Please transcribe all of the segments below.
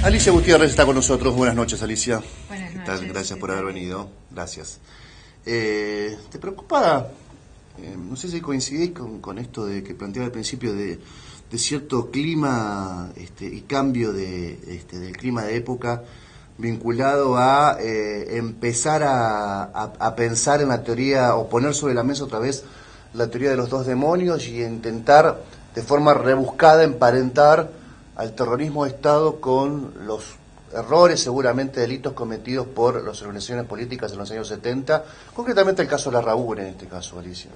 Alicia Gutiérrez está con nosotros. Buenas noches, Alicia. Buenas noches. ¿Qué tal? Gracias por haber venido. Gracias. ¿Te preocupa, no sé si coincidís con esto de que planteaba al principio de cierto clima y cambio del clima de época vinculado a empezar a pensar en la teoría o poner sobre la mesa otra vez la teoría de los dos demonios y intentar de forma rebuscada emparentar al terrorismo de Estado con los errores, seguramente delitos cometidos por las organizaciones políticas en los años 70, concretamente el caso de Larrabure en este caso, Alicia?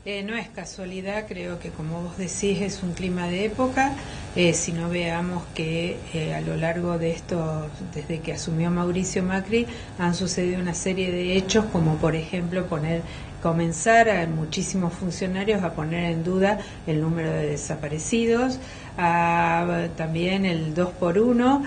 No es casualidad, creo que como vos decís es un clima de época, si no veamos que a lo largo de esto, desde que asumió Mauricio Macri, han sucedido una serie de hechos como por ejemplo comenzar a muchísimos funcionarios a poner en duda el número de desaparecidos, también el 2x1,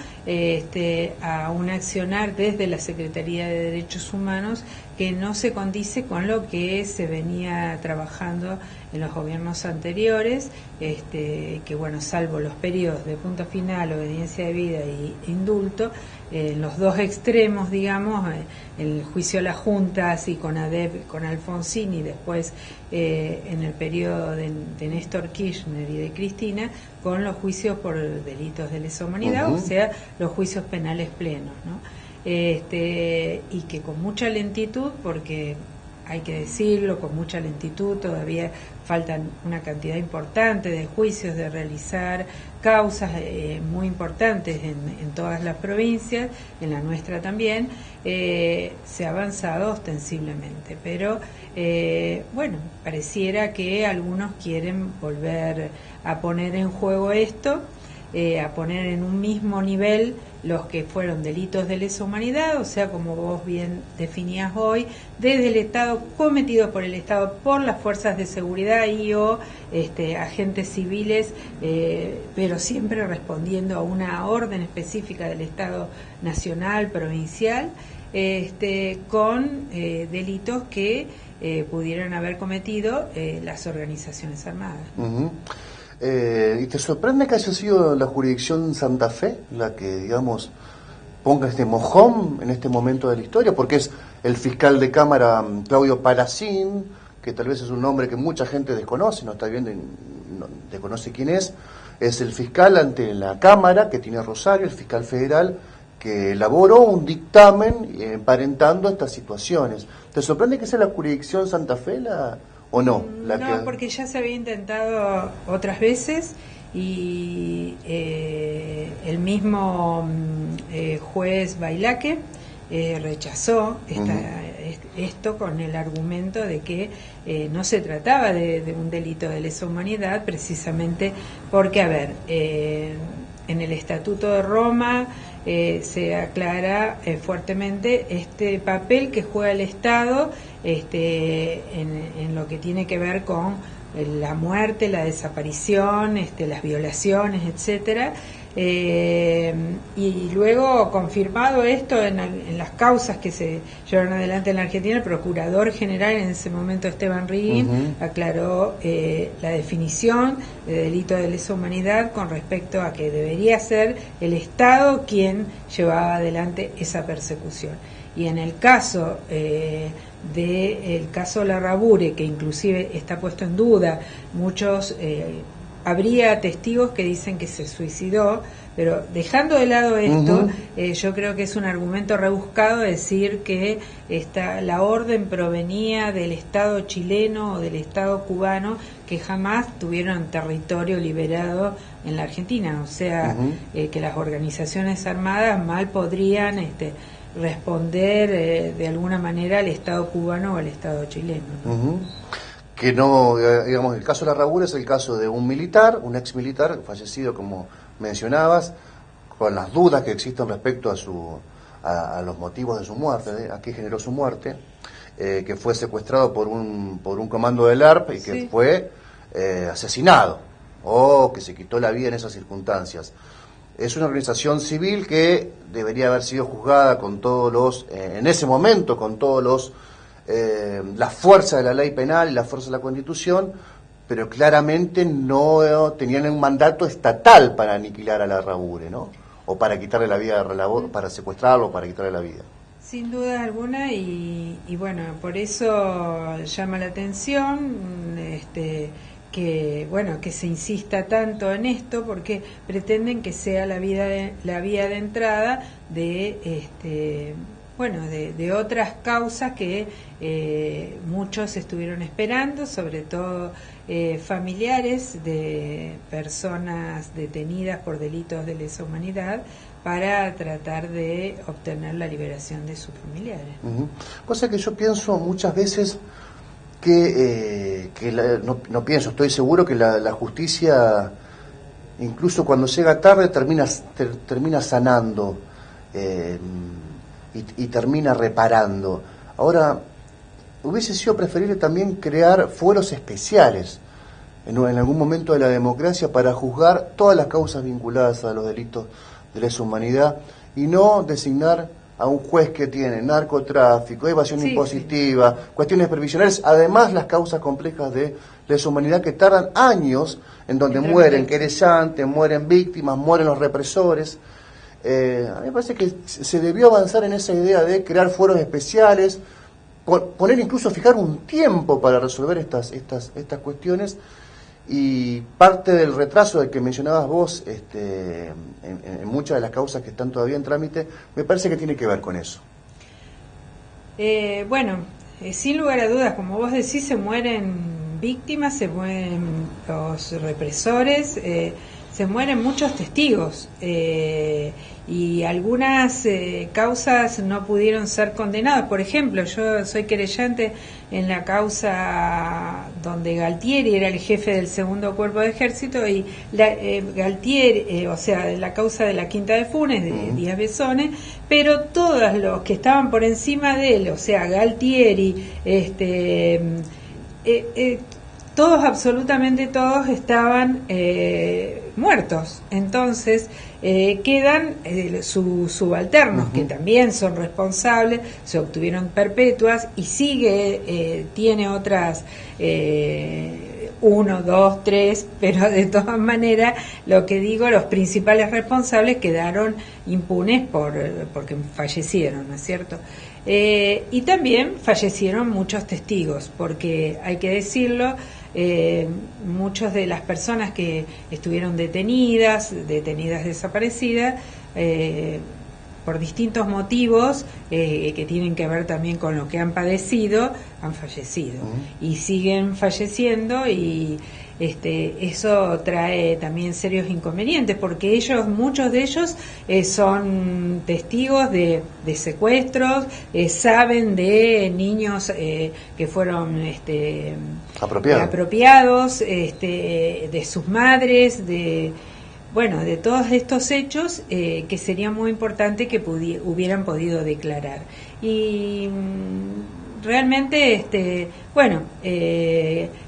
a un accionar desde la Secretaría de Derechos Humanos que no se condice con lo que se venía trabajando en los gobiernos anteriores, que bueno, salvo los periodos de punto final, obediencia de vida y indulto, en los dos extremos, digamos, el juicio a las juntas y con ADEP, con Alfonsín y después en el periodo de Néstor Kirchner y de Cristina, con los juicios por delitos de lesa humanidad, o sea, los juicios penales plenos, ¿no? Y que con mucha lentitud, porque hay que decirlo, con mucha lentitud, todavía faltan una cantidad importante de juicios de realizar, causas muy importantes en todas las provincias, en la nuestra también, se ha avanzado ostensiblemente, pero bueno, pareciera que algunos quieren volver a poner en juego esto, a poner en un mismo nivel los que fueron delitos de lesa humanidad, o sea, como vos bien definías hoy, desde el Estado, cometidos por el Estado, por las fuerzas de seguridad y o agentes civiles, pero siempre respondiendo a una orden específica del Estado nacional, provincial, con delitos que pudieran haber cometido las organizaciones armadas. Uh-huh. ¿Y te sorprende que haya sido la jurisdicción Santa Fe la que, digamos, ponga este mojón en este momento de la historia? Porque es el fiscal de Cámara, Claudio Palacín, que tal vez es un nombre que mucha gente desconoce, no está viendo, no desconoce quién es el fiscal ante la Cámara que tiene Rosario, el fiscal federal, que elaboró un dictamen emparentando estas situaciones. ¿Te sorprende que sea la jurisdicción Santa Fe o no? No, porque ya se había intentado otras veces y el mismo juez Bailaque rechazó esto con el argumento de que no se trataba de un delito de lesa humanidad, precisamente porque, a ver, en el Estatuto de Roma se aclara fuertemente este papel que juega el Estado en lo que tiene que ver con la muerte, la desaparición, las violaciones, etcétera. Y luego, confirmado esto en las causas que se llevaron adelante en la Argentina, el Procurador General en ese momento, Esteban Riguín, aclaró la definición de delito de lesa humanidad con respecto a que debería ser el Estado quien llevaba adelante esa persecución. Y en el caso del caso Larrabure, que inclusive está puesto en duda, muchos habría testigos que dicen que se suicidó, pero dejando de lado esto, yo creo que es un argumento rebuscado decir que la orden provenía del Estado chileno o del Estado cubano, que jamás tuvieron territorio liberado en la Argentina, o sea, que las organizaciones armadas mal podrían responder de alguna manera al Estado cubano o al Estado chileno, ¿no? Que no, digamos, el caso de Larrabure es el caso de un militar, un ex militar fallecido, como mencionabas, con las dudas que existen respecto a los motivos de su muerte, a qué generó su muerte, que fue secuestrado por un comando del ARP y que fue asesinado, o que se quitó la vida en esas circunstancias. Es una organización civil que debería haber sido juzgada con todos los, en ese momento, con todos los la fuerza de la ley penal y la fuerza de la Constitución, pero claramente no tenían un mandato estatal para aniquilar a Larrabure, ¿no? o para quitarle la vida, para secuestrarlo, o para quitarle la vida. Sin duda alguna, y bueno, por eso llama la atención que se insista tanto en esto, porque pretenden que sea la vía de entrada de otras causas que muchos estuvieron esperando, sobre todo familiares de personas detenidas por delitos de lesa humanidad, para tratar de obtener la liberación de sus familiares. Cosa que yo pienso muchas veces no pienso, estoy seguro que la justicia, incluso cuando llega tarde, termina sanando y termina reparando. Ahora, hubiese sido preferible también crear fueros especiales en algún momento de la democracia para juzgar todas las causas vinculadas a los delitos de lesa humanidad, y no designar a un juez que tiene narcotráfico, evasión impositiva, cuestiones previsionales, además las causas complejas de lesa humanidad que tardan años, en donde mueren querellantes, mueren víctimas, mueren los represores. A mí me parece que se debió avanzar en esa idea de crear fueros especiales, poner incluso, fijar un tiempo para resolver estas cuestiones. Y parte del retraso del que mencionabas vos en muchas de las causas que están todavía en trámite, me parece que tiene que ver con eso. Sin lugar a dudas, como vos decís, se mueren víctimas, se mueren los represores, se mueren muchos testigos, y algunas causas no pudieron ser condenadas. Por ejemplo, yo soy querellante en la causa donde Galtieri era el jefe del segundo cuerpo de ejército, y Galtieri, la causa de la Quinta de Funes, de Díaz Besones, pero todos los que estaban por encima de él, o sea, Galtieri, todos, absolutamente todos, estaban muertos. Entonces quedan sus subalternos, que también son responsables, se obtuvieron perpetuas, y tiene otras 1, 2, 3, pero de todas maneras, lo que digo, los principales responsables quedaron impunes porque fallecieron, ¿no es cierto? Y también fallecieron muchos testigos, porque hay que decirlo, muchas de las personas que estuvieron detenidas desaparecidas, por distintos motivos que tienen que ver también con lo que han padecido, han fallecido y siguen falleciendo, y eso trae también serios inconvenientes, porque muchos de ellos son testigos de secuestros, saben de niños que fueron apropiados, de sus madres, de todos estos hechos que sería muy importante que hubieran podido declarar. Y realmente,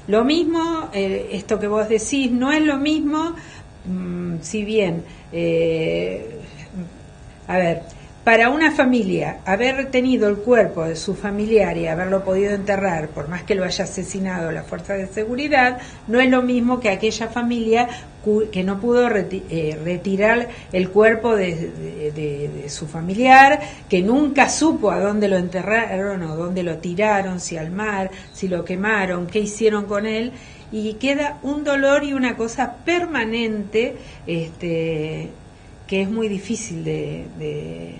lo mismo, esto que vos decís, no es lo mismo, si bien, para una familia, haber tenido el cuerpo de su familiar y haberlo podido enterrar, por más que lo haya asesinado la fuerza de seguridad, no es lo mismo que aquella familia que no pudo retirar el cuerpo de su familiar, que nunca supo a dónde lo enterraron o dónde lo tiraron, si al mar, si lo quemaron, qué hicieron con él, y queda un dolor y una cosa permanente, que es muy difícil de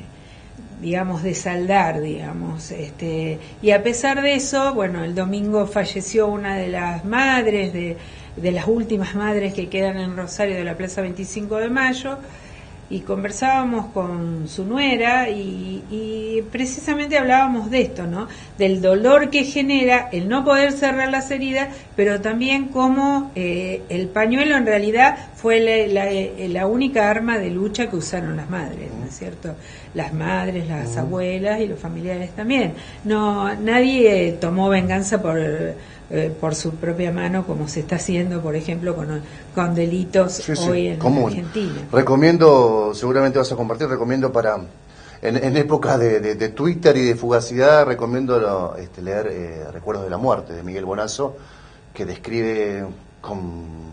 saldar, y a pesar de eso, el domingo falleció una de las madres, de las últimas madres que quedan en Rosario, de la Plaza 25 de Mayo, y conversábamos con su nuera, y precisamente hablábamos de esto, ¿no? Del dolor que genera el no poder cerrar las heridas, pero también cómo el pañuelo en realidad fue la única arma de lucha que usaron las madres, ¿no es cierto? Las madres, las abuelas y los familiares también. Nadie tomó venganza por su propia mano, como se está haciendo, por ejemplo, con delitos hoy en Argentina. Recomiendo, seguramente vas a compartir, en época de Twitter y de fugacidad, recomiendo leer Recuerdos de la Muerte, de Miguel Bonazo, que describe con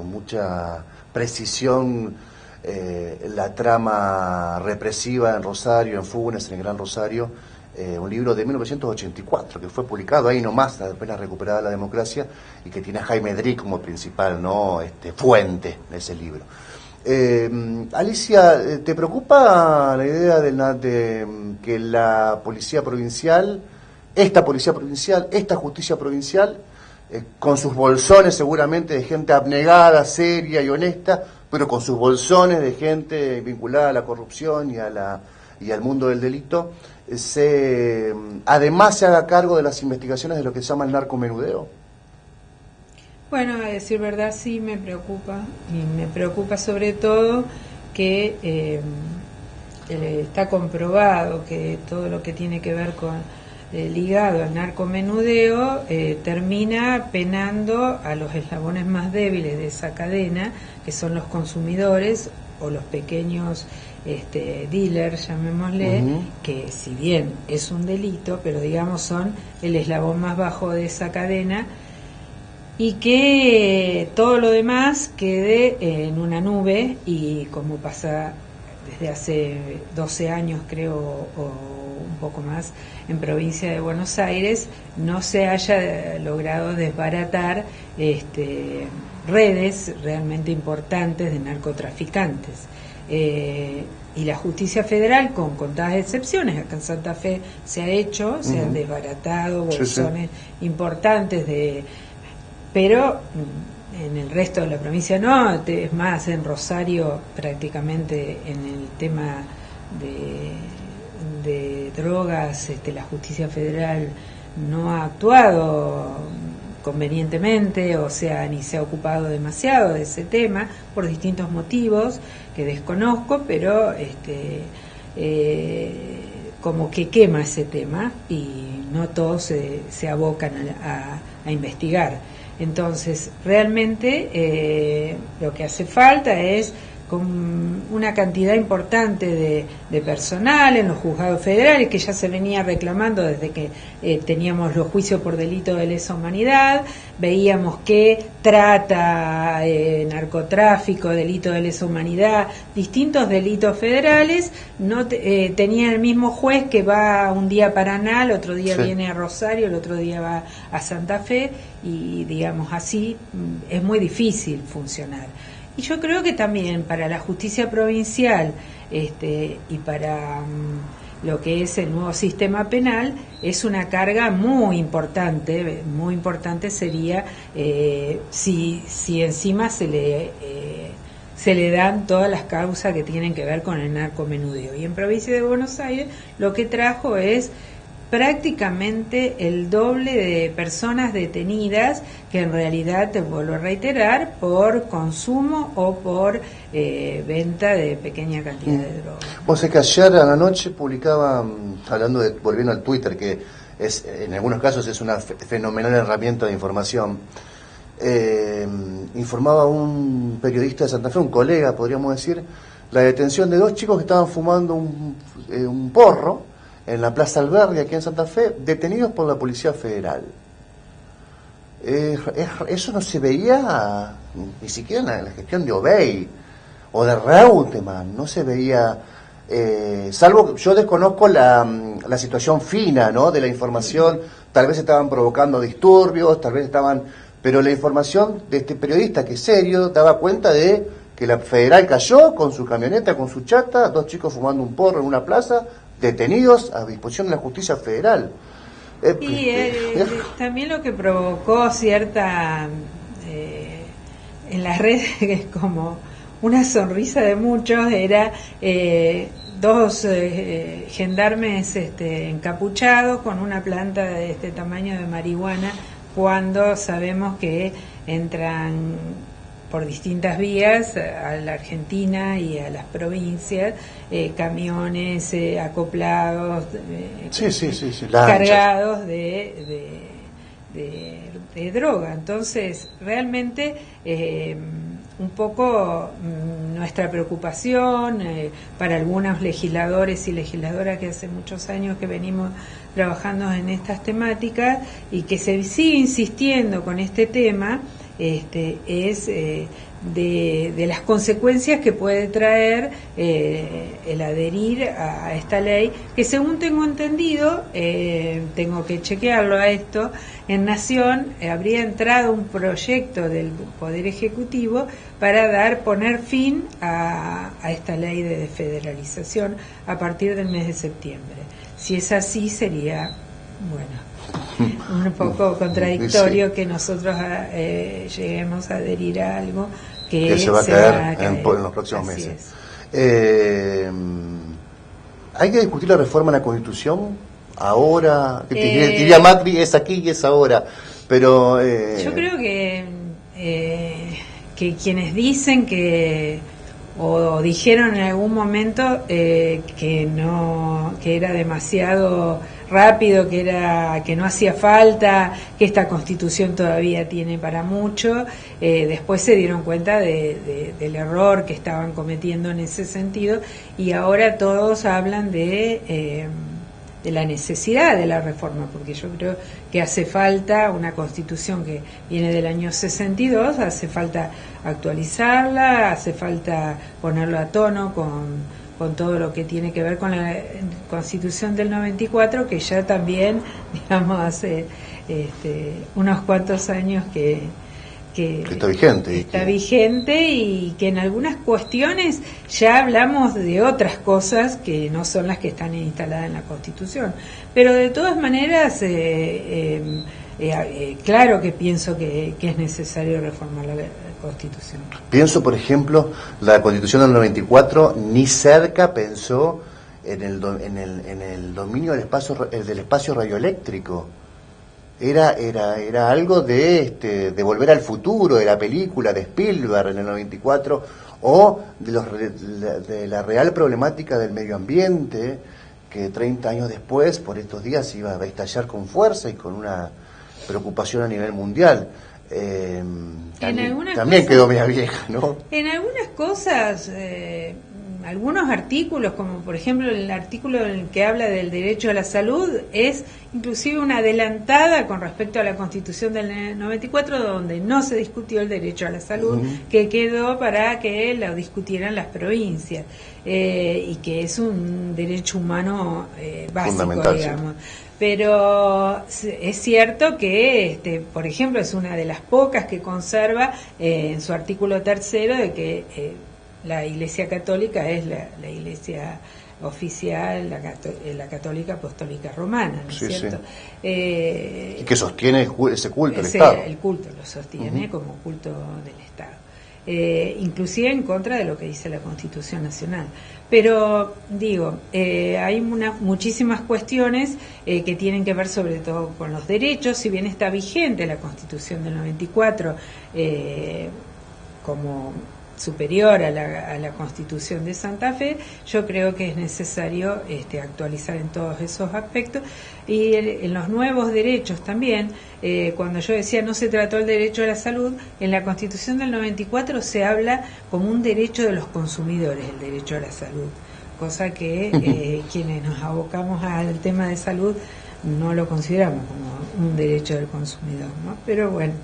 mucha precisión la trama represiva en Rosario, en Funes, en el Gran Rosario, un libro de 1984 que fue publicado ahí nomás, apenas recuperada la democracia, y que tiene a Jaime Dri como principal, ¿no? Fuente de ese libro. Alicia, ¿te preocupa la idea de que la policía provincial, esta justicia provincial, con sus bolsones seguramente de gente abnegada, seria y honesta, pero con sus bolsones de gente vinculada a la corrupción y al mundo del delito, además se haga cargo de las investigaciones de lo que se llama el narcomenudeo? Bueno, a decir verdad sí me preocupa, y me preocupa sobre todo que está comprobado que todo lo que tiene que ver con ligado al narcomenudeo termina penando a los eslabones más débiles de esa cadena, que son los consumidores o los pequeños dealers, llamémosle, que si bien es un delito, pero digamos son el eslabón más bajo de esa cadena, y que todo lo demás quede en una nube, y como pasa desde hace 12 años creo, o un poco más, en provincia de Buenos Aires, no se haya logrado desbaratar redes realmente importantes de narcotraficantes. Y la justicia federal, con contadas excepciones, acá en Santa Fe se ha hecho, se han desbaratado bolsones importantes pero en el resto de la provincia no, es más, en Rosario prácticamente en el tema de drogas, la justicia federal no ha actuado convenientemente, o sea, ni se ha ocupado demasiado de ese tema por distintos motivos que desconozco, pero como que quema ese tema y no todos se abocan a investigar. Entonces, realmente lo que hace falta es con una cantidad importante de personal en los juzgados federales, que ya se venía reclamando desde que teníamos los juicios por delito de lesa humanidad. Veíamos que trata, narcotráfico, delito de lesa humanidad, distintos delitos federales, no tenían el mismo juez, que va un día a Paraná, el otro día viene a Rosario, el otro día va a Santa Fe, y digamos así es muy difícil funcionar. Y yo creo que también para la justicia provincial y para lo que es el nuevo sistema penal es una carga muy importante sería si encima se le dan todas las causas que tienen que ver con el narcomenudeo. Y en provincia de Buenos Aires lo que trajo es prácticamente el doble de personas detenidas, que en realidad, te vuelvo a reiterar, por consumo o por venta de pequeña cantidad de droga. Vos sabés que ayer a la noche publicaba, volviendo al Twitter, que es en algunos casos es una fenomenal herramienta de información, informaba un periodista de Santa Fe, un colega, podríamos decir, la detención de 2 chicos que estaban fumando un porro en la Plaza Alberdi, aquí en Santa Fe, detenidos por la Policía Federal. Eso no se veía ni siquiera en la gestión de Obey o de Reutemann, no se veía, salvo que yo desconozco la situación fina, ¿no?, de la información. Tal vez estaban provocando disturbios, pero la información de este periodista, que es serio, daba cuenta de que la Federal cayó con su camioneta, con su chata, 2 chicos fumando un porro en una plaza, detenidos a disposición de la justicia federal. Y también lo que provocó cierta en las redes, como una sonrisa de muchos, era 2 gendarmes encapuchados con una planta de este tamaño de marihuana, cuando sabemos que entran por distintas vías a la Argentina y a las provincias, camiones acoplados, cargados de droga. Entonces, realmente un poco nuestra preocupación para algunos legisladores y legisladoras que hace muchos años que venimos trabajando en estas temáticas y que se sigue insistiendo con este tema, es de las consecuencias que puede traer el adherir a esta ley, que según tengo entendido, tengo que chequearlo a esto, en Nación habría entrado un proyecto del Poder Ejecutivo para poner fin a esta ley de desfederalización a partir del mes de septiembre. Si es así, sería, bueno, un poco contradictorio sí, que nosotros lleguemos a adherir a algo que se va a caer en los próximos así meses. ¿Hay que discutir la reforma en la Constitución ahora? Diría Macri, es aquí y es ahora, pero... Yo creo que quienes dicen que o dijeron en algún momento que era demasiado rápido, que no hacía falta, que esta Constitución todavía tiene para mucho, después se dieron cuenta del error que estaban cometiendo en ese sentido, y ahora todos hablan de la necesidad de la reforma, porque yo creo que hace falta una Constitución que viene del año 62, hace falta actualizarla, hace falta ponerlo a tono con todo lo que tiene que ver con la Constitución del 94, que ya también, digamos, hace unos cuantos años que está vigente. Está vigente, y que en algunas cuestiones ya hablamos de otras cosas que no son las que están instaladas en la Constitución. Pero de todas maneras, claro que pienso que es necesario reformar la Constitución. Pienso, por ejemplo, la Constitución del 94 ni cerca pensó en el dominio del espacio radioeléctrico. Era algo de Volver al Futuro, de la película de Spielberg en el 94, o de la real problemática del medio ambiente, que 30 años después, por estos días, iba a estallar con fuerza y con una preocupación a nivel mundial. También quedó media vieja, ¿no? En algunas cosas, algunos artículos, como por ejemplo el artículo en el que habla del derecho a la salud, es inclusive una adelantada con respecto a la Constitución del 94, donde no se discutió el derecho a la salud, que quedó para que lo discutieran las provincias, y que es un derecho humano básico, digamos. Sí. Pero es cierto que, por ejemplo, es una de las pocas que conserva en su artículo 3 de que la Iglesia Católica es la Iglesia oficial, la Católica Apostólica Romana, ¿no es cierto? Sí. Y que sostiene ese culto del Estado. El culto lo sostiene como culto del Estado. Inclusive en contra de lo que dice la Constitución Nacional. Pero digo, hay muchísimas cuestiones que tienen que ver sobre todo con los derechos. Si bien está vigente la Constitución del 94 como superior a la Constitución de Santa Fe, yo creo que es necesario actualizar en todos esos aspectos, y en los nuevos derechos también. Cuando yo decía no se trató el derecho a la salud, en la Constitución del 94 se habla como un derecho de los consumidores, el derecho a la salud, cosa que quienes nos abocamos al tema de salud no lo consideramos como un derecho del consumidor, ¿no? Pero bueno,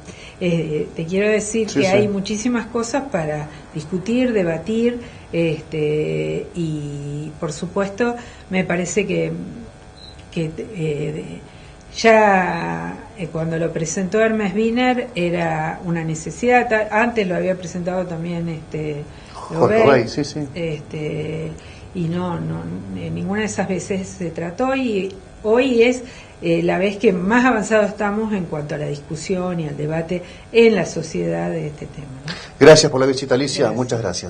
te quiero decir que hay muchísimas cosas para discutir, debatir, y por supuesto me parece que ya cuando lo presentó Hermes Wiener era una necesidad. Antes lo había presentado también Jorge Rey, y no ninguna de esas veces se trató, y hoy es la vez que más avanzado estamos en cuanto a la discusión y al debate en la sociedad de este tema, ¿no? Gracias por la visita, Alicia. Muchas gracias.